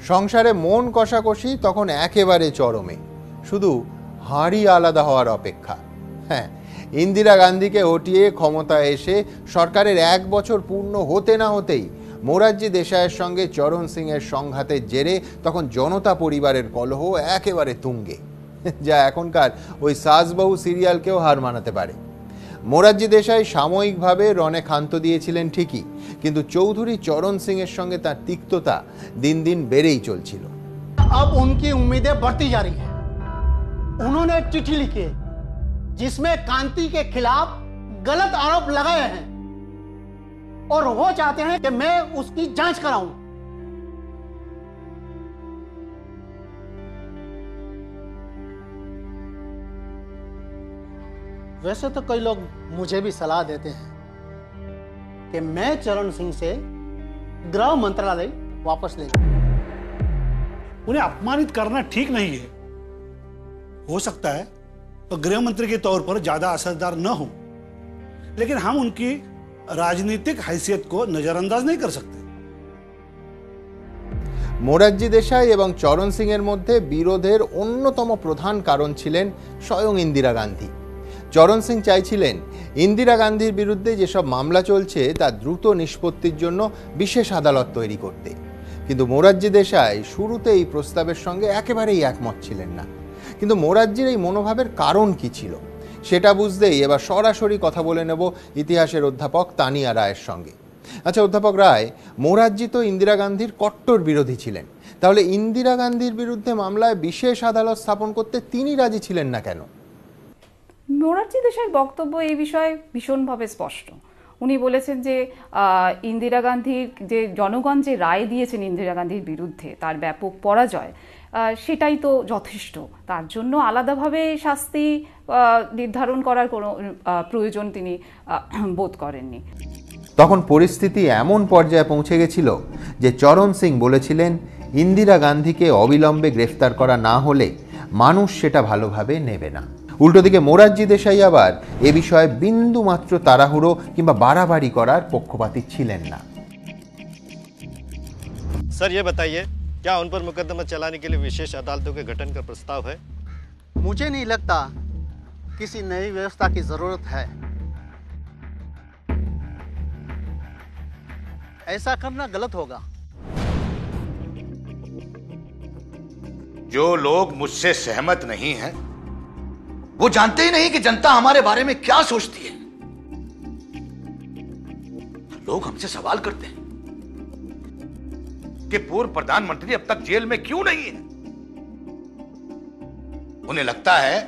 সংসারে মন কষাকষি তখন একেবারে চরমে, শুধু হাঁড়ি আলাদা হওয়ার অপেক্ষা। হ্যাঁ, ইন্দিরা গান্ধীকে হটিয়ে ক্ষমতায় এসে সরকারের 1 বছর পূর্ণ হতে না হতেই মোরারজি দেশাইয়ের সঙ্গে চরণ সিংয়ের সংঘাতের জেরে তখন জনতা পরিবারের কলহ একেবারে তুঙ্গে, যা এখনকার ওই সাজবাহু সিরিয়ালকেও হার মানাতে পারে। মোরারজি দেশাই সাময়িকভাবে রণে ক্ষান্ত দিয়েছিলেন ঠিকই, কিন্তু চৌধুরী চরণ সিংয়ের সঙ্গে তার তিক্ততা দিন দিন বেড়েই চলছিল। अब उनकी उम्मीदें बढ़ती जा रही हैं। उन्होंने एक चिट्ठी लिखी है जिसमें कांति के खिलाफ गलत आरोप लगाए हैं और वो चाहते हैं कि मैं उसकी जांच कराऊं। वैसे तो कई लोग मुझे भी सलाह देते हैं कि मैं चरण सिंह से गृह मंत्रालय वापस ले लूं। उन्हें अपमानित करना ठीक नहीं है। हो सकता है तो गृह मंत्री के तौर पर ज्यादा असरदार न हो, लेकिन हम उनकी राजनीतिक हैसियत को नजरअंदाज नहीं कर सकते। মোরারজি দেশাই এবং চরণ সিংয়ের মধ্যে বিরোধের অন্যতম প্রধান কারণ ছিলেন স্বয়ং ইন্দিরা গান্ধী। চরণ সিং চাইছিলেন ইন্দিরা গান্ধীর বিরুদ্ধে যেসব মামলা চলছে তা দ্রুত নিষ্পত্তির জন্য বিশেষ আদালত তৈরি করতে, কিন্তু মোরারজি দেশাই শুরুতে এই প্রস্তাবের সঙ্গে একেবারেই একমত ছিলেন না। কিন্তু মোরারজির এই মনোভাবের কারণ কি ছিল সেটা বুঝতেই এবার সরাসরি কথা বলে নেব ইতিহাসের অধ্যাপক তানিয়া রায়ের সঙ্গে। আচ্ছা অধ্যাপক রায়, মোরারজি তো ইন্দিরা গান্ধীর কট্টর বিরোধী ছিলেন, তাহলে ইন্দিরা গান্ধীর বিরুদ্ধে মামলায় বিশেষ আদালত স্থাপন করতে তিনি রাজি ছিলেন না কেন? মোরারজি দেশাইয়ের বক্তব্য এই বিষয়ে ভীষণভাবে স্পষ্ট। উনি বলেছেন যে ইন্দিরা গান্ধীর যে জনগণ যে রায় দিয়েছেন ইন্দিরা গান্ধীর বিরুদ্ধে, তার ব্যাপক পরাজয়, সেটাই তো যথেষ্ট। তার জন্য আলাদাভাবে শাস্তি নির্ধারণ করার কোনো প্রয়োজন তিনি বোধ করেননি। তখন পরিস্থিতি এমন পর্যায়ে পৌঁছে গেছিল যে চরণ সিং বলেছিলেন ইন্দিরা গান্ধীকে অবিলম্বে গ্রেফতার করা না হলে মানুষ সেটা ভালোভাবে নেবে না। উল্টো দিকে মোরারজি দেশাই আবার এ বিষয়ে বিন্দু মাত্র তাড়াহুড়ো কিংবা বাড়াবাড়ি করার পক্ষপাতী ছিলেন না। सर ये बताइए, क्या उन पर मुकदमा चलाने के लिए विशेष अदालतों के गठन का प्रस्ताव है? मुझे नहीं लगता किसी नई व्यवस्था की जरूरत है। ऐसा करना गलत होगा। जो लोग मुझसे सहमत नहीं हैं, वो जानते ही नहीं कि जनता हमारे बारे में क्या सोचती है। लोग हमसे सवाल करते हैं कि पूर्व प्रधानमंत्री अब तक जेल में क्यों नहीं है। उन्हें लगता है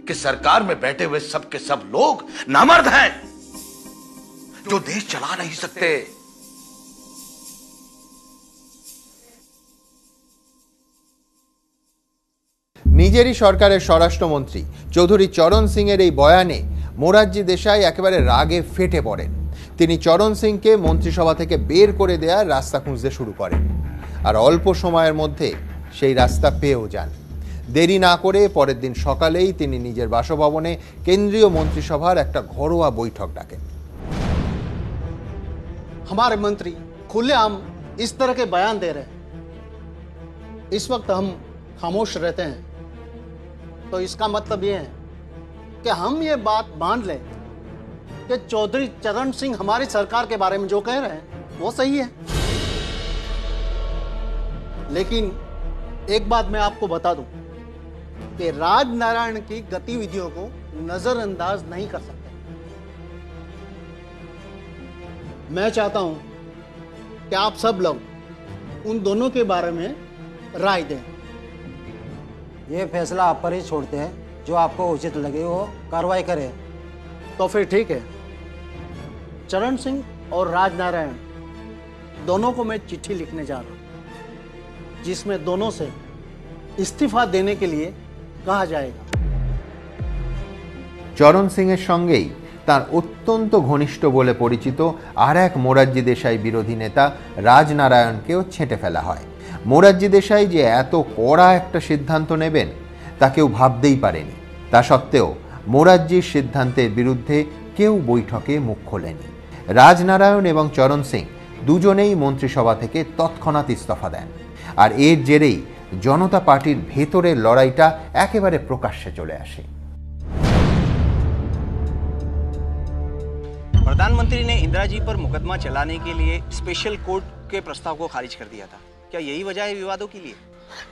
कि सरकार में बैठे हुए सब के सब लोग नामर्द हैं जो देश चला नहीं सकते। নিজেরই সরকারের স্বরাষ্ট্রমন্ত্রী চৌধুরী চরণ সিংয়ের এই বয়ানে মোরারজি দেশাই একেবারে রাগে ফেটে পড়েন। তিনি চরণ সিংকে মন্ত্রিসভা থেকে বের করে দেওয়ার রাস্তা খুঁজতে শুরু করেন, আর অল্প সময়ের মধ্যে সেই রাস্তা পেয়েও যান। দেরি না করে পরের দিন সকালেই তিনি নিজের বাসভবনে কেন্দ্রীয় মন্ত্রিসভার একটা ঘরোয়া বৈঠক ডাকেন। हमारे मंत्री खुलेआम इस तरह के बयान दे रहे हैं, इस वक्त हम खामोश रहते हैं तो इसका मतलब ये है कि हम ये बात मान लें कि चौधरी चरण सिंह हमारी सरकार के बारे में जो कह रहे हैं वो सही है। लेकिन एक बात मैं आपको बता दूं कि राजनारायण की गतिविधियों को नजरअंदाज नहीं कर सकते। मैं चाहता हूं कि आप सब लोग उन दोनों के बारे में राय दें। ये फैसला आप पर ही छोड़ते हैं, जो आपको उचित लगे वो कार्रवाई करें। तो फिर ठीक है, चरण सिंह और राजनारायण दोनों को मैं चिट्ठी लिखने जा रहा हूं, जिसमें दोनों से इस्तीफा देने के लिए कहा जाएगा। চরণ সিংয়ের সঙ্গেই তার অত্যন্ত ঘনিষ্ঠ বলে পরিচিত আর এক মোরারজি দেশাই বিরোধী নেতা রাজনারায়ণকেও ছেঁটে ফেলা হয়। মোরারজি দেশাই যে এত কড়া একটা সিদ্ধান্ত নেবেন তা কেউ ভাবতেই পারেনি। তা সত্ত্বেও মোরারজির সিদ্ধান্তের বিরুদ্ধে কেউ বৈঠকে মুখ খোলেনি। রাজনারায়ণ এবং চরণ সিং দুজনেই মন্ত্রিসভা থেকে তৎক্ষণাৎ ইস্তফা দেন। আর এর জেরেই জনতা পার্টির ভেতরের লড়াইটা একেবারে প্রকাশ্যে চলে আসে। प्रधानमंत्री ने इंदिरा जी पर मुकदमा चलाने के लिए स्पेशल कोर्ट के प्रस्ताव को खारिज कर दिया था। क्या यही वजह है विवादों के लिए?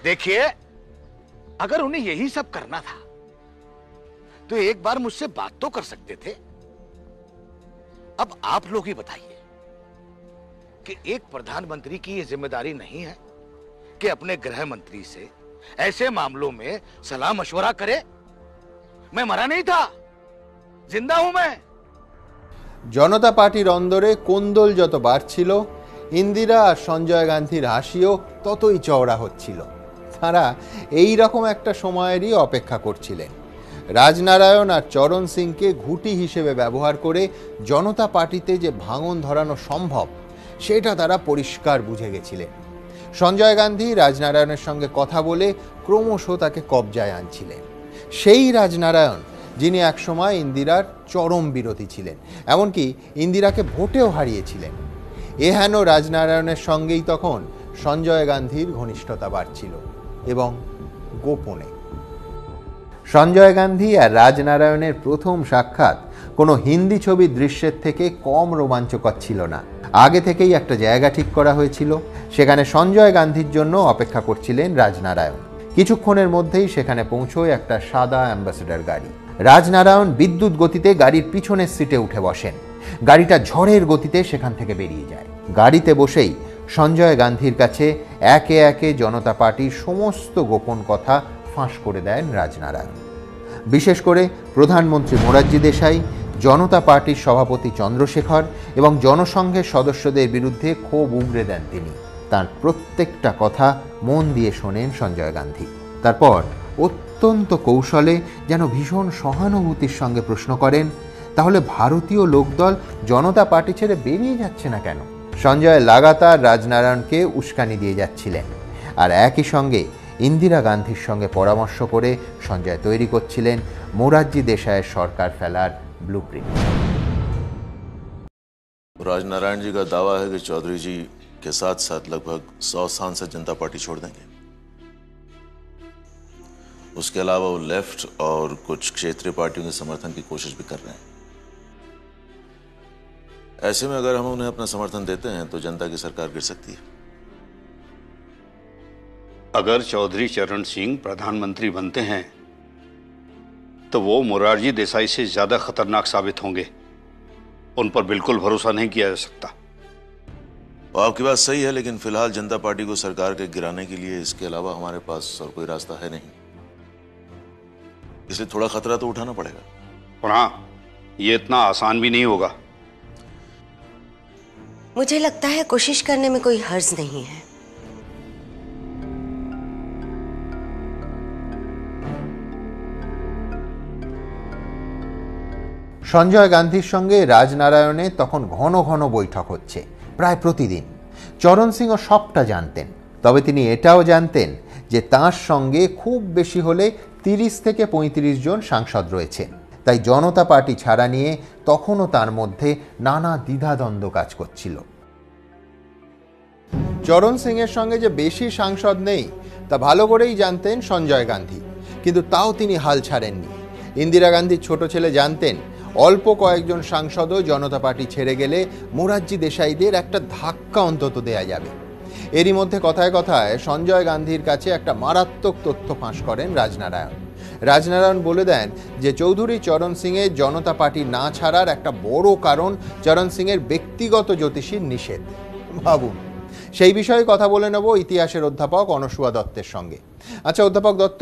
देखिए, अगर उन्हें यही सब करना था तो एक बार मुझसे बात तो कर सकते थे। अब आप लोग ही बताइए कि एक प्रधानमंत्री की यह जिम्मेदारी नहीं है कि अपने गृह मंत्री से ऐसे मामलों में सलाह मशवरा करे। मैं मरा नहीं था, जिंदा हूं मैं। জনতা পার্টির অন্দরে কোন্দল যত বাড়ছিল, ইন্দিরা আর সঞ্জয় গান্ধীর হাসিও ততই চওড়া হচ্ছিল। তারা এই রকম একটা সময়েরই অপেক্ষা করছিলেন। রাজনারায়ণ আর চরণ সিংকে ঘুঁটি হিসেবে ব্যবহার করে জনতা পার্টিতে যে ভাঙন ধরানো সম্ভব সেটা তারা পরিষ্কার বুঝে গেছিলেন। সঞ্জয় গান্ধী রাজনারায়ণের সঙ্গে কথা বলে ক্রমশ তাকে কবজায় আনছিলেন। সেই রাজনারায়ণ যিনি একসময় ইন্দিরার চরম বিরোধী ছিলেন, এমনকি ইন্দিরাকে ভোটেও হারিয়েছিলেন। এহেন রাজনারায়ণের সঙ্গেই তখন সঞ্জয় গান্ধীর ঘনিষ্ঠতা বাড়ছিল, এবং গোপনে। সঞ্জয় গান্ধী আর রাজনারায়ণের প্রথম সাক্ষাৎ কোনো হিন্দি ছবির দৃশ্যের থেকে কম রোমাঞ্চকর ছিল না। আগে থেকেই একটা জায়গা ঠিক করা হয়েছিল, সেখানে সঞ্জয় গান্ধীর জন্য অপেক্ষা করছিলেন রাজনারায়ণ। কিছুক্ষণের মধ্যেই সেখানে পৌঁছয় একটা সাদা অ্যাম্বাসেডর গাড়ি। রাজনারায়ণ বিদ্যুৎ গতিতে গাড়ির পিছনের সিটে উঠে বসেন। গাড়িটা ঝড়ের গতিতে সেখান থেকে বেরিয়ে যায়। গাড়িতে বসেই সঞ্জয় গান্ধীর কাছে একে একে জনতা পার্টির সমস্ত গোপন কথা ফাঁস করে দেন রাজনারায়ণ। বিশেষ করে প্রধানমন্ত্রী মোরারজি দেশাই, জনতা পার্টির সভাপতি চন্দ্রশেখর এবং জনসংঘের সদস্যদের বিরুদ্ধে ক্ষোভ উগরে দেন তিনি। তার প্রত্যেকটা কথা মন দিয়ে শোনেন সঞ্জয় গান্ধী। তারপর অত্যন্ত কৌশলে, যেন ভীষণ সহানুভূতির সঙ্গে প্রশ্ন করেন, তাহলে ভারতীয় লোকদল জনতা পার্টি ছেড়ে বেরিয়ে যাচ্ছে না কেন? সঞ্জয় লাগাতার রাজনারায়ণকে উস্কানি দিয়ে যাচ্ছিলেন, আর একই সঙ্গে ইন্দিরা গান্ধীর সঙ্গে পরামর্শ করে সঞ্জয় তৈরি করছিলেন মোরারজি দেশাইয়ের সরকার ফেলার ব্লুপ্রিন্ট। राजनारायण जी का दावा है कि चौधरी जी के साथ साथ लगभग 100 सांसद जनता पार्टी छोड़ देंगे। उसके अलावा वो लेफ्ट और कुछ क्षेत्रीय पार्टियों के समर्थन की कोशिश भी कर रहे हैं। ऐसे में अगर हम उन्हें अपना समर्थन देते हैं तो जनता की सरकार गिर सकती है। अगर चौधरी चरण सिंह प्रधानमंत्री बनते हैं तो वो मोरारजी देसाई से ज्यादा खतरनाक साबित होंगे। उन पर बिल्कुल भरोसा नहीं किया जा सकता। आपकी बात सही है, लेकिन फिलहाल जनता पार्टी को सरकार के गिराने के लिए इसके अलावा हमारे पास और कोई रास्ता है नहीं, इसलिए थोड़ा खतरा तो उठाना पड़ेगा। और हाँ, ये इतना आसान भी नहीं होगा। मुझे लगता है कोशिश करने में कोई हर्ज नहीं है। সঞ্জয় গান্ধীর সঙ্গে রাজনারায়ণের তখন ঘন ঘন বৈঠক হচ্ছে, প্রায় প্রতিদিন। চরণ সিংও সবটা জানতেন, তবে তিনি এটাও জানতেন যে তাঁর সঙ্গে খুব বেশি হলে 30 থেকে 35 জন সাংসদ রয়েছেন। তাই জনতা পার্টি ছাড়া নিয়ে তখনও তার মধ্যে নানা দ্বিধাদ্বন্দ্ব কাজ করছিল। চরণ সিংয়ের সঙ্গে যে বেশি সাংসদ নেই তা ভালো করেই জানতেন সঞ্জয় গান্ধী, কিন্তু তাও তিনি হাল ছাড়েননি। ইন্দিরা গান্ধীর ছোট ছেলে জানতেন অল্প কয়েকজন সাংসদও জনতা পার্টি ছেড়ে গেলে মোরারজি দেশাইদের একটা ধাক্কা অন্তত দেয়া যাবে। এরই মধ্যে কথায় কথায় সঞ্জয় গান্ধীর কাছে একটা মারাত্মক তথ্য ফাঁস করেন রাজনারায়ণ। রাজনারায়ণ বলে দেন যে চৌধুরী চরণ সিংয়ের জনতা পার্টি না ছাড়ার একটা বড় কারণ চরণ সিংয়ের ব্যক্তিগত জ্যোতিষীর নিষেধ। ভাবুন, সেই বিষয়ে কথা বলে নেব ইতিহাসের অধ্যাপক অনসুয়া দত্তের সঙ্গে। আচ্ছা অধ্যাপক দত্ত,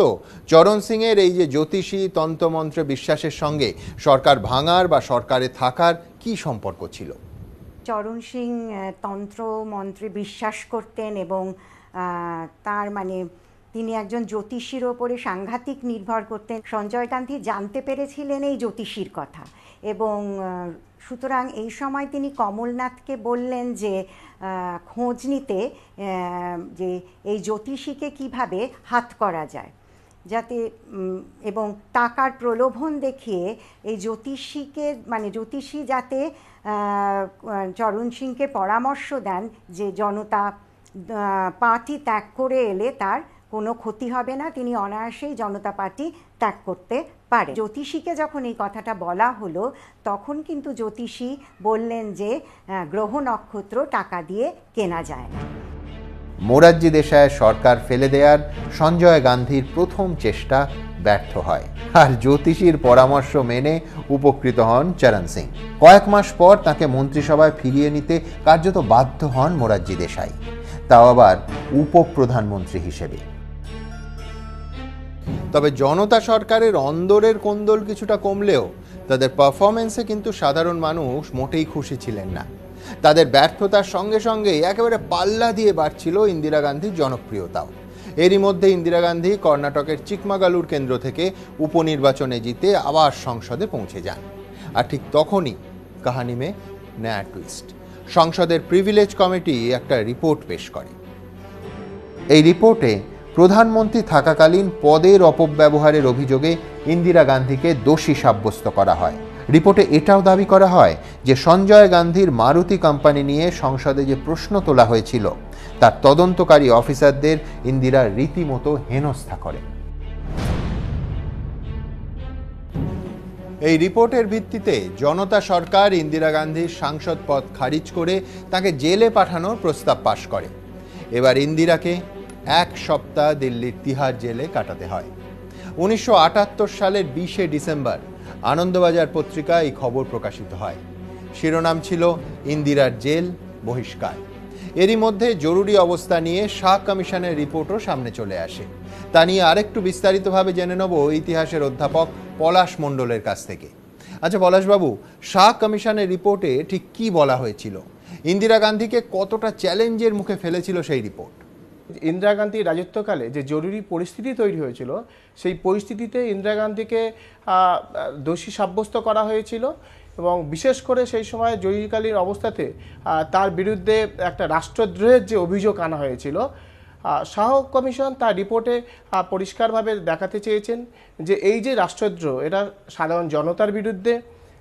চরণ সিংয়ের এই যে জ্যোতিষী তন্ত্রমন্ত্রে বিশ্বাসের সঙ্গে সরকার ভাঙার বা সরকারে থাকার কি সম্পর্ক ছিল? চরণ সিং তন্ত্র মন্ত্রে বিশ্বাস করতেন এবং তার মানে তিনি একজন জ্যোতিষীর ওপরে সাংঘাতিক নির্ভর করতেন। সঞ্জয় গান্ধী জানতে পেরেছিলেন এই জ্যোতিষীর কথা, এবং সুতরাং এই সময় তিনি কমলনাথকে বললেন যে খোঁজ নিতে যে এই জ্যোতিষীকে কিভাবে হাত করা যায়, যাতে এবং টাকার প্রলোভন দেখিয়ে এই জ্যোতিষীকে মানে জ্যোতিষী যাতে চরণ সিংকে পরামর্শ দেন যে জনতা পার্টি ত্যাগ করে এলে তার কোনো ক্ষতি হবে না, তিনি অনায়াসেই জনতা পার্টি ত্যাগ করতে পারে। জ্যোতিষীকে যখন এই কথাটা বলা হলো তখন কিন্তু জ্যোতিষী বললেন যে গ্রহ নক্ষত্র টাকা দিয়ে কেনা যায় না। মোরারজি দেশাইয়ের সরকার ফেলে দেওয়ার সঞ্জয় গান্ধীর প্রথম চেষ্টা ব্যর্থ হয়, আর জ্যোতিষীর পরামর্শ মেনে উপকৃত হন চরণ সিং। কয়েক মাস পর তাকে মন্ত্রিসভায় ফিরিয়ে নিতে কার্যত বাধ্য হন মোরারজি দেশাই, তাও আবার উপপ্রধানমন্ত্রী হিসেবে। তবে জনতা সরকারের অন্দরের কোন্দল কিছুটা কমলেও তাদের পারফরমেন্সে কিন্তু সাধারণ মানুষ মোটেই খুশি ছিলেন না। তাদের ব্যর্থতার সঙ্গে সঙ্গে একেবারে পাল্লা দিয়ে বাড়ছিল ইন্দিরা গান্ধীর জনপ্রিয়তাও। এরই মধ্যে ইন্দিরা গান্ধী কর্ণাটকের চিকমাগালুর কেন্দ্র থেকে উপনির্বাচনে জিতে আবার সংসদে পৌঁছে যান। আর ঠিক তখনই কাহানি মে নয়া টুইস্ট। সংসদের প্রিভিলেজ কমিটি একটা রিপোর্ট পেশ করে। এই রিপোর্টে প্রধানমন্ত্রী থাকাকালীন পদের অপব্যবহারের অভিযোগে ইন্দিরা গান্ধীকে দোষী সাব্যস্ত করা হয়। রিপোর্টে এটাও দাবি করা হয় যে সঞ্জয় গান্ধীর মারুতি কোম্পানি নিয়ে সংসদে যে প্রশ্ন তোলা হয়েছিল তার তদন্তকারী অফিসারদের ইন্দিরা রীতিমতো হেনস্থা করেন। এই রিপোর্টের ভিত্তিতে জনতা সরকার ইন্দিরা গান্ধীর সাংসদ পদ খারিজ করে তাকে জেলে পাঠানোর প্রস্তাব পাশ করে। এবার ইন্দিরাকে 1 সপ্তাহ দিল্লির তিহার জেলে কাটাতে হয়। 1978 সালের 20 ডিসেম্বর আনন্দবাজার পত্রিকায় এই খবর প্রকাশিত হয়। শিরোনাম ছিল ইন্দিরার জেল বহিষ্কার। এরই মধ্যে জরুরি অবস্থা নিয়ে শাহ কমিশনের রিপোর্টও সামনে চলে আসে। তা নিয়ে আরেকটু বিস্তারিতভাবে জেনে নেব ইতিহাসের অধ্যাপক পলাশ মণ্ডলের কাছ থেকে। আচ্ছা পলাশবাবু, শাহ কমিশনের রিপোর্টে ঠিক কি বলা হয়েছিল? ইন্দিরা গান্ধীকে কতটা চ্যালেঞ্জের মুখে ফেলেছিল সেই রিপোর্ট? ইন্দিরা গান্ধীর রাজত্বকালে যে জরুরি পরিস্থিতি তৈরি হয়েছিল সেই পরিস্থিতিতে ইন্দিরা গান্ধীকে দোষী সাব্যস্ত করা হয়েছিল এবং বিশেষ করে সেই সময় জরুরিকালীন অবস্থাতে তার বিরুদ্ধে একটা রাষ্ট্রদ্রোহের যে অভিযোগ আনা হয়েছিল। শাহ কমিশন তার রিপোর্টে পরিষ্কারভাবে দেখাতে চেয়েছেন যে এই যে রাষ্ট্রদ্রোহ এটা সাধারণ জনতার বিরুদ্ধে,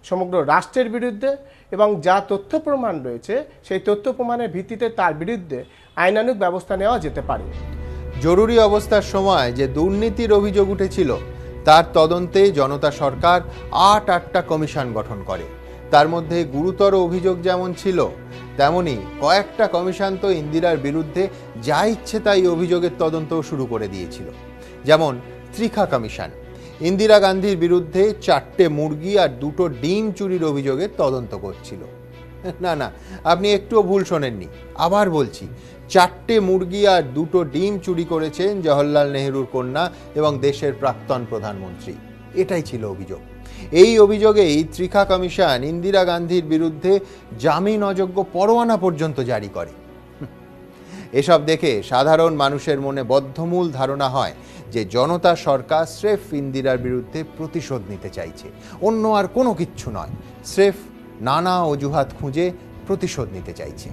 সমগ্র রাষ্ট্রের বিরুদ্ধে, এবং যা তথ্য প্রমাণ রয়েছে সেই তথ্য প্রমাণের ভিত্তিতে তার বিরুদ্ধে আইনানুগ ব্যবস্থা নেওয়া যেতে পারে। জরুরি অবস্থার সময় যে দুর্নীতির অভিযোগ উঠেছিল তার তদন্তে জনতা সরকার 8টা কমিশন গঠন করে। তার মধ্যে গুরুতর অভিযোগ যেমন ছিল তেমনি কয়েকটা কমিশন তো ইন্দিরার বিরুদ্ধে যা ইচ্ছে তাই অভিযোগের তদন্তও শুরু করে দিয়েছিল। যেমন ত্রিখা কমিশন ইন্দিরা গান্ধীর বিরুদ্ধে 4টে মুরগি আর 2টো ডিম চুরির অভিযোগের তদন্ত করছিল। না না, আপনি একটুও ভুল শোনেননি, আবার বলছি, 4টে মুরগি আর 2টো ডিম চুরি করেছেন জওহরলাল নেহরুর কন্যা এবং দেশের প্রাক্তন প্রধানমন্ত্রী। এটাই ছিল অভিযোগ। এই অভিযোগেই ত্রিখা কমিশন ইন্দিরা গান্ধীর বিরুদ্ধে জামিন অযোগ্য পরোয়ানা পর্যন্ত জারি করে। এসব দেখে সাধারণ মানুষের মনে বদ্ধমূল ধারণা হয় যে জনতা সরকার স্রেফ ইন্দিরার বিরুদ্ধে প্রতিশোধ নিতে চাইছে, অন্য আর কোনো কিচ্ছু নয়, স্রেফ নানা অজুহাত খুঁজে প্রতিশোধ নিতে চাইছে।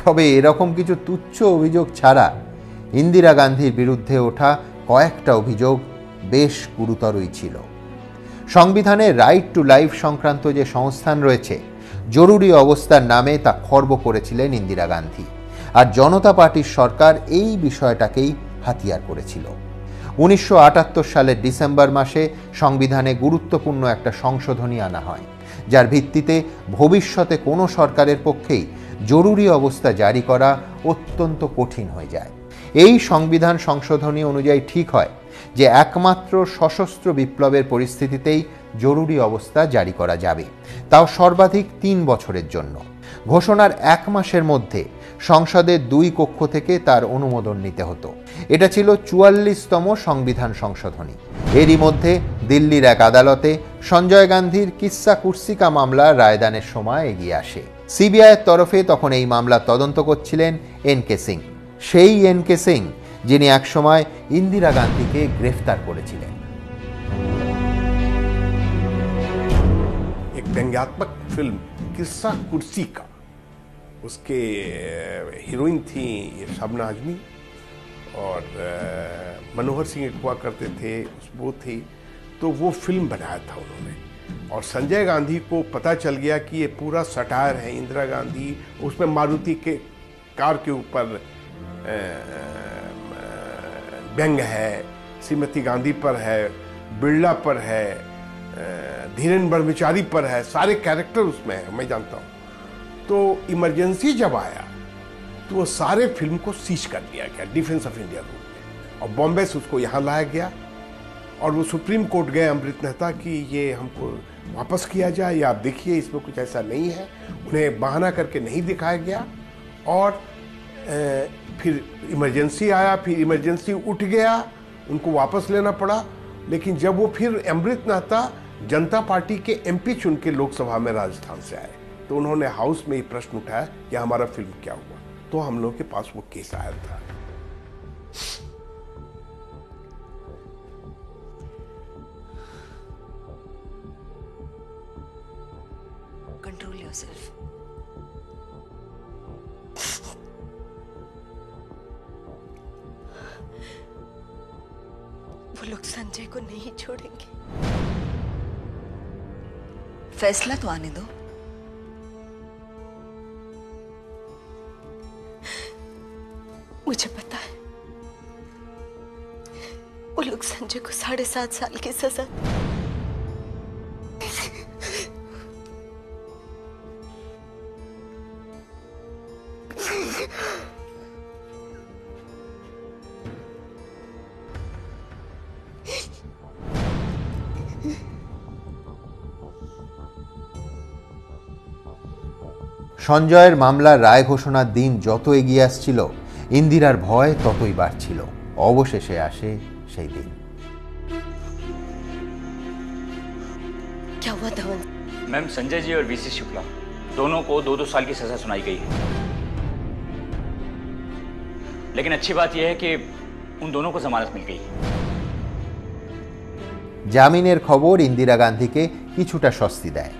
তবে এরকম কিছু তুচ্ছ অভিযোগ ছাড়া ইন্দিরা গান্ধীর বিরুদ্ধে ওঠা কয়েকটা অভিযোগ বেশ গুরুতরই ছিল। সংবিধানে রাইট টু লাইফ সংক্রান্ত যে সংস্থান রয়েছে, জরুরি অবস্থার নামে তা খর্ব করেছিলেন ইন্দিরা গান্ধী, আর জনতা পার্টির সরকার এই বিষয়টাকেই হাতিয়ার করেছিল। 1978 সালের ডিসেম্বর মাসে সংবিধানে গুরুত্বপূর্ণ একটা সংশোধনী আনা হয়, যার ভিত্তিতে ভবিষ্যতে কোনো সরকারের পক্ষেই জরুরি অবস্থা জারি করা অত্যন্ত কঠিন হয়ে যায়। এই সংবিধান সংশোধনী অনুযায়ী ঠিক হয় যে একমাত্র সশস্ত্র বিপ্লবের পরিস্থিতিতেই জরুরি অবস্থা জারি করা যাবে, তাও সর্বাধিক 3 বছরের জন্য। ঘোষণার 1 মাসের মধ্যে সংসদের 2 কক্ষ থেকে তার অনুমোদন নিতে হতো। এটা ছিল 44তম সংবিধান সংশোধনী। এরই মধ্যে দিল্লির এক আদালতে সঞ্জয় গান্ধীর কিসসা কুর্সিকা মামলা রায়দানের সময় এগিয়ে আসে। সিবিআইয়ের তরফে তখন এই মামলা তদন্ত করছিলেন এন.কে. সিং, সেই এন.কে. সিং যিনি একসময় ইন্দিরা গান্ধীকে গ্রেফতার করেছিলেন। एक व्यंग्यात्मक फिल्म किस्सा कुर्सी का, उसके हीरोइन थी शबना आजमी और मनोहर सिंह एक हुआ करते थे, वो थी, तो वो फिल्म बनाया था उन्होंने। और संजय गांधी को पता चल गया कि ये पूरा सटायर है इंदिरा गांधी, उसमें मारुति के सरकार के ऊपर व्यंग है, श्रीमती गांधी पर है, बिरला पर है, धीरेन्द्र ब्रह्मचारी पर है, सारे कैरेक्टर उसमें है, मैं जानता हूँ। तो इमरजेंसी जब आया तो वो सारे फिल्म को सीज कर दिया गया डिफेंस ऑफ इंडिया रूट में, और बॉम्बे से उसको यहाँ लाया गया और वो सुप्रीम कोर्ट गए अमृत मेहता कि ये हमको वापस किया जाए, या आप देखिए इसमें कुछ ऐसा नहीं है। उन्हें बहाना करके नहीं दिखाया गया और फिर इमरजेंसी आया, फिर इमरजेंसी उठ गया, उनको वापस लेना पड़ा। लेकिन जब वो फिर अमृत मेहता जनता पार्टी के एमपी चुन के लोकसभा में राजस्थान से आए तो उन्होंने हाउस में ये प्रश्न उठाया कि हमारा फिल्म क्या हुआ। तो हम लोग के पास वो केस आया था। Control yourself. वो लोग संजय को नहीं छोड़ेंगे। फैसला तो आने दो। मुझे पता है वो लोग संजय को 7.5 साल की सजा। সঞ্জয়ের মামলার রায় ঘোষণার দিন যত এগিয়ে আসছিল, ইন্দিরার ভয় ততই বাড়ছিল। অবশেষে আসে সেই দিন। क्या हुआ धवन? मैम, संजय जी और वीसी शुक्ला दोनों को 2-2 साल की सजा सुनाई गई है। लेकिन अच्छी बात यह है कि उन दोनों को जमानत मिल गई। জামিনের খবর ইন্দিরা গান্ধীকে কিছুটা স্বস্তি দেয়,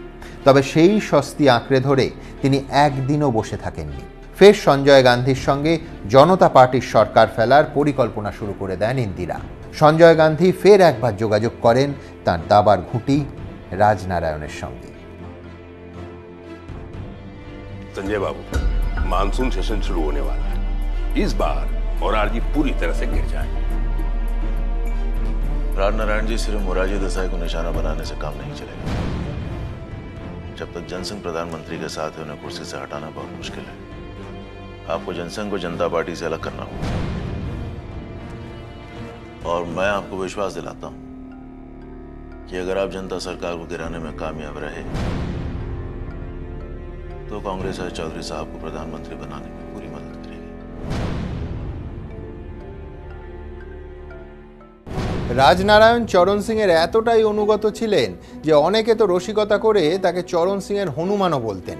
তবে সেই স্বস্তি আঁকড়ে ধরে তিনি একদিনও বসে থাকেননি। ফের সঞ্জয় গান্ধীর সঙ্গে জনতা পার্টির সরকার ফেলার পরিকল্পনা শুরু করে দেন ইন্দিরা। সঞ্জয় গান্ধী ফের একবার যোগাযোগ করেন তার দাবার ঘুঁটি রাজনারায়ণের সঙ্গে। संजय बाबू, मानसून सेशन शुरू होने वाला है। इस बार मोरारजी पूरी तरह से गिर जाए। राजनारायण जी, सिर्फ मोरारजी देसाई को निशाना बनाने से काम नहीं चलेगा। जब तक जनसंघ प्रधानमंत्री के साथ है, उन्हें कुर्सी से हटाना बहुत मुश्किल है। आपको जनसंघ को जनता पार्टी से अलग करना होगा। और मैं आपको विश्वास दिलाता हूं कि अगर आप जनता सरकार को गिराने में कामयाब रहे तो कांग्रेस और चौधरी साहब को प्रधानमंत्री बनाने में पूरी मदद करेगी। রাজনারায়ণ চরণ সিংয়ের এতটাই অনুগত ছিলেন যে অনেকে তো রসিকতা করে তাকে চরণ সিংয়ের হনুমানও বলতেন।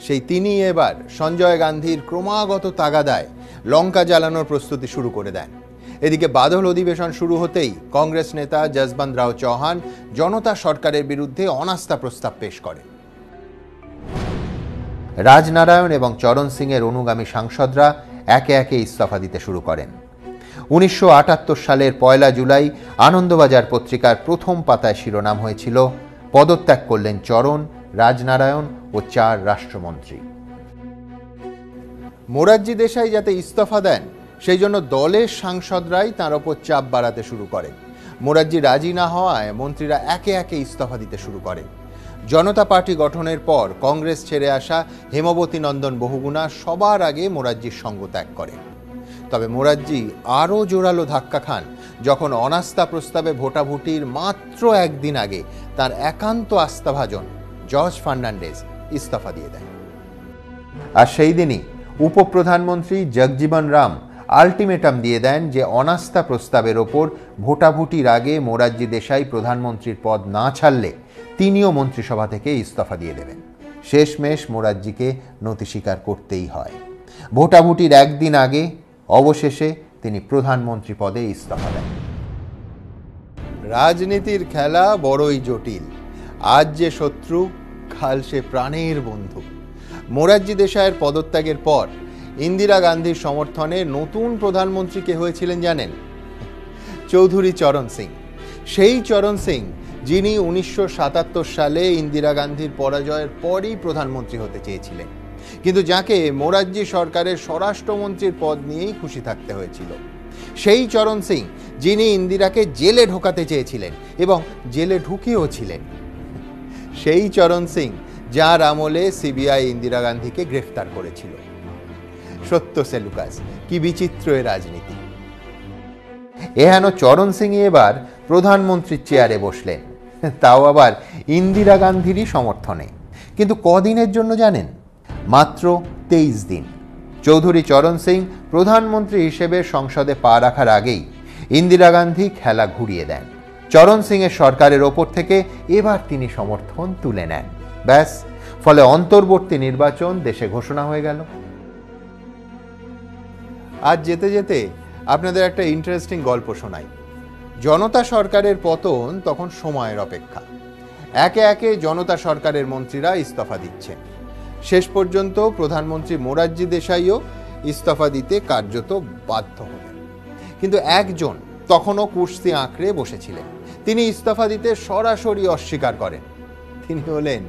সেই তিনি এবার সঞ্জয় গান্ধীর ক্রমাগত তাগাদায় লঙ্কা জ্বালানোর প্রস্তুতি শুরু করে দেন। এদিকে বাদল অধিবেশন শুরু হতেই কংগ্রেস নেতা যশবন্ত রাও চৌহান জনতা সরকারের বিরুদ্ধে অনাস্থা প্রস্তাব পেশ করেন। রাজনারায়ণ এবং চরণ সিংয়ের অনুগামী সাংসদরা একে একে ইস্তফা দিতে শুরু করেন। 1978 সালের 1 জুলাই আনন্দবাজার পত্রিকার প্রথম পাতায় শিরোনাম হয়েছিল, পদত্যাগ করলেন চরণ, রাজনারায়ণ ও 4 রাষ্ট্রমন্ত্রী। মোরারজি দেশাই যাতে ইস্তফা দেন সেই জন্য দলের সাংসদরাই তাঁর ওপর চাপ বাড়াতে শুরু করেন। মোরারজি রাজি না হওয়ায় মন্ত্রীরা একে একে ইস্তফা দিতে শুরু করেন। জনতা পার্টি গঠনের পর কংগ্রেস ছেড়ে আসা হেমবতী নন্দন বহুগুণা সবার আগে মোরারজির সঙ্গ ত্যাগ করেন। তবে মোরারজি আরও জোরালো ধাক্কা খান যখন অনাস্থা প্রস্তাবে ভোটাভুটির মাত্র একদিন আগে তার একান্ত আস্থাভাজন জর্জ ফার্নান্ডেজ ইস্তফা দিয়ে দেন। আর সেই দিনই উপপ্রধানমন্ত্রী জগজীবন রাম আলটিমেটাম দিয়ে দেন যে অনাস্থা প্রস্তাবের ওপর ভোটাভুটির আগে মোরারজি দেশাই প্রধানমন্ত্রীর পদ না ছাড়লে তিনিও মন্ত্রিসভা থেকে ইস্তফা দিয়ে দেবেন। শেষমেশ মোরারজিকে নতি স্বীকার করতেই হয়। ভোটাভুটির একদিন আগে অবশেষে তিনি প্রধানমন্ত্রী পদে ইস্তফা দেন। রাজনীতির খেলা বড়ই জটিল। আজ যে শত্রু, কাল সে প্রাণের বন্ধু। মোরারজি দেশাইয়ের পদত্যাগের পর ইন্দিরা গান্ধীর সমর্থনে নতুন প্রধানমন্ত্রী কে হয়েছিলেন জানেন? চৌধুরী চরণ সিং। সেই চরণ সিং যিনি 1977 সালে ইন্দিরা গান্ধীর পরাজয়ের পরই প্রধানমন্ত্রী হতে চেয়েছিলেন। কিন্তু যাকে মোরারজি সরকারের স্বরাষ্ট্রমন্ত্রীর পদ নিয়েই খুশি থাকতে হয়েছিল, সেই চরণ সিং যিনি ইন্দিরাকে জেলে ঢোকাতে চেয়েছিলেন এবং জেলে ঢুকেও ছিলেন, সেই চরণ সিং যার আমলে সিবিআই ইন্দিরা গান্ধীকে গ্রেফতার করেছিল। সত্য সেলুকাস, কি বিচিত্র এ রাজনীতি। এহেন চরণ সিং এবার প্রধানমন্ত্রীর চেয়ারে বসলেন, তাও আবার ইন্দিরা গান্ধীরই সমর্থনে। কিন্তু কদিনের জন্য জানেন? মাত্র 23 দিন। চৌধুরী চরণ সিং প্রধানমন্ত্রী হিসেবে সংসদে পা রাখার আগেই ইন্দিরা গান্ধী খেলা ঘুরিয়ে দেন। চরণ সিংয়ের সরকারের ওপর থেকে এবার তিনি সমর্থন তুলে নেন। ব্যাস, ফলে অন্তর্বর্তী নির্বাচন দেশে ঘোষণা হয়ে গেল। আজ যেতে যেতে আপনাদের একটা ইন্টারেস্টিং গল্প শোনাই। জনতা সরকারের পতন তখন সময়ের অপেক্ষা। একে একে জনতা সরকারের মন্ত্রীরা ইস্তফা দিচ্ছেন। শেষ পর্যন্ত প্রধানমন্ত্রী মোরারজি দেশাইও ইস্তফা দিতে কার্যত বাধ্য হলেন। কিন্তু একজন তখনও কুর্সি আঁকড়ে বসেছিলেন। তিনি ইস্তফা দিতে সরাসরি অস্বীকার করেন। তিনি হলেন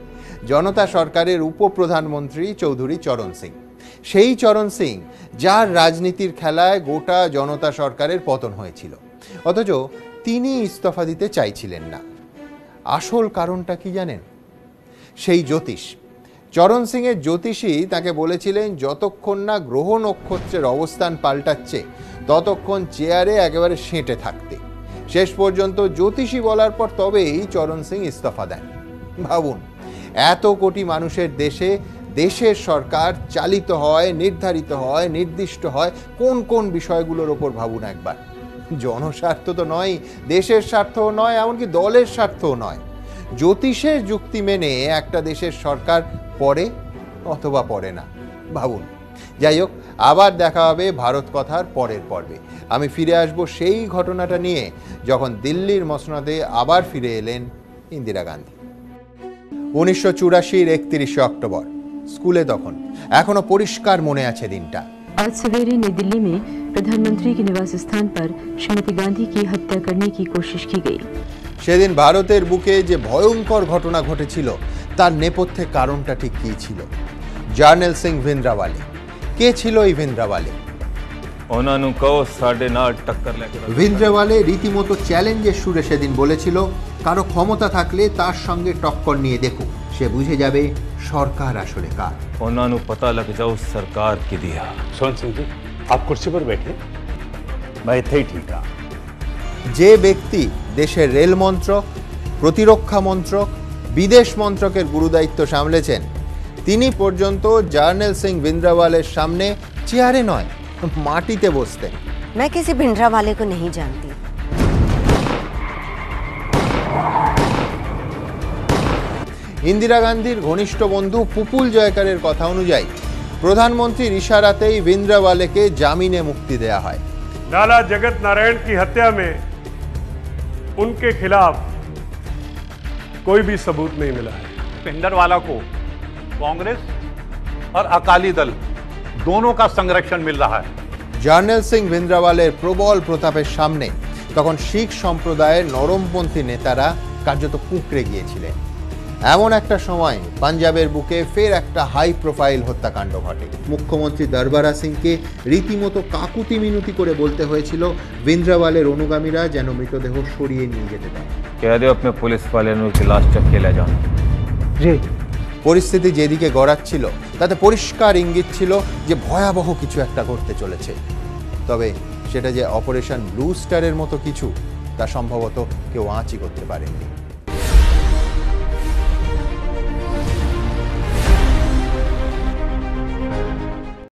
জনতা সরকারের উপপ্রধানমন্ত্রী চৌধুরী চরণ সিং। সেই চরণ সিং যার রাজনীতির খেলায় গোটা জনতা সরকারের পতন হয়েছিল, অথচ তিনি ইস্তফা দিতে চাইছিলেন না। আসল কারণটা কি জানেন? সেই জ্যোতিষ। চরণ সিংয়ের জ্যোতিষী তাকে বলেছিলেন যতক্ষণ না গ্রহ নক্ষত্রের অবস্থান পাল্টাচ্ছে ততক্ষণ চেয়ারে একেবারে সেঁটে থাকতে। শেষ পর্যন্ত জ্যোতিষী বলার পর তবেই চরণ সিং ইস্তফা দেন। ভাবুন, এত কোটি মানুষের দেশে দেশের সরকার চালিত হয়, নির্ধারিত হয়, নির্দিষ্ট হয় কোন কোন বিষয়গুলোর ওপর ভাবুন একবার। জনস্বার্থ তো নয়, দেশের স্বার্থও নয়, এমনকি দলের স্বার্থও নয়। জ্যোতিষের যুক্তি মেনে একটা দেশের সরকার পড়ে অথবা পড়ে না। ভাবুন। যাই হোক, আবার দেখা হবে ভারত কথার পরের পর্বে। আমি ফিরে আসব সেই ঘটনাটা নিয়ে যখন দিল্লির মসনদে আবার ফিরে এলেন ইন্দিরা গান্ধী। 1984 31 অক্টোবর। স্কুলে তখন এখনো পরিষ্কার মনে আছে দিনটা। आज सवेरे नई दिल्ली में प्रधानमंत्री के निवास स्थान पर श्रीमती गांधी की हत्या करने की कोशिश की गई। সেদিন ভারতের বুকে যে ভয়ঙ্কর ঘটনা ঘটেছিল তার নেপথ্যে কারণটা ঠিক কী ছিল? জার্নেল সিং ভিন্দ্রাওয়ালে। কে ছিল এই ভিন্দ্রাওয়ালে? ভিন্দ্রাওয়ালে রীতিমতো চ্যালেঞ্জের সুরে সেদিন বলেছিল, কারো ক্ষমতা থাকলে তার সঙ্গে টক্কর নিয়ে দেখো, সে বুঝে যাবে সরকার আসলে কার। पता लग जाओ सरकार की दिया। सोहन सिंह जी, आप कुर्सी पर बैठे, मैं थे ठीक है। যে ব্যক্তি দেশের রেল মন্ত্রক, প্রতিরক্ষা মন্ত্রক, বিদেশ মন্ত্রকের গুরুদায়িত্ব সামলেছেন, তিনি পর্যন্ত জার্নেল সিং ভিন্দ্রাওয়ালের সামনে চেয়ারে নয় মাটিতে বসতেন। मैं किसी भिंडरावाले को नहीं जानती। ইন্দিরা গান্ধীর ঘনিষ্ঠ বন্ধু পুপুল জয়কারের কথা অনুযায়ী প্রধানমন্ত্রীর ইশারাতেই ভিন্দ্রাওয়ালেকে জামিনে মুক্তি দেয়া হয়। लाला जगत नारायण की हत्या में उनके खिलाफ कोई भी सबूत नहीं मिला है। भिंडरवाला को कांग्रेस और अकाली दल दोनों का संरक्षण मिल रहा है। জার্নেল সিং ভিন্দ্রাওয়ালের প্রবল প্রতাপের সামনে তখন শিখ সম্প্রদায়ের নরমপন্থী নেতারা কার্যত কুঁকড়ে গিয়েছিলেন। এমন একটা সময় পাঞ্জাবের বুকে ফের একটা হাই প্রোফাইল হত্যাকাণ্ড ঘটে। মুখ্যমন্ত্রী দরবারা সিংকে রীতিমতো কাকুতি মিনতি করে বলতে হয়েছিল ভিন্দ্রাওয়ালের অনুগামীরা যেন মৃতদেহ সরিয়ে নিয়ে যেতে দেয়। अपने पुलिस वाले की लाश चक्के ले जाओ। পরিস্থিতি যেদিকে গড়াচ্ছিল তাতে পরিষ্কার ইঙ্গিত ছিল যে ভয়াবহ কিছু একটা ঘটতে চলেছে। তবে সেটা যে অপারেশন ব্লু স্টারের মতো কিছু, তা সম্ভবত কেউ আঁচই করতে পারেননি।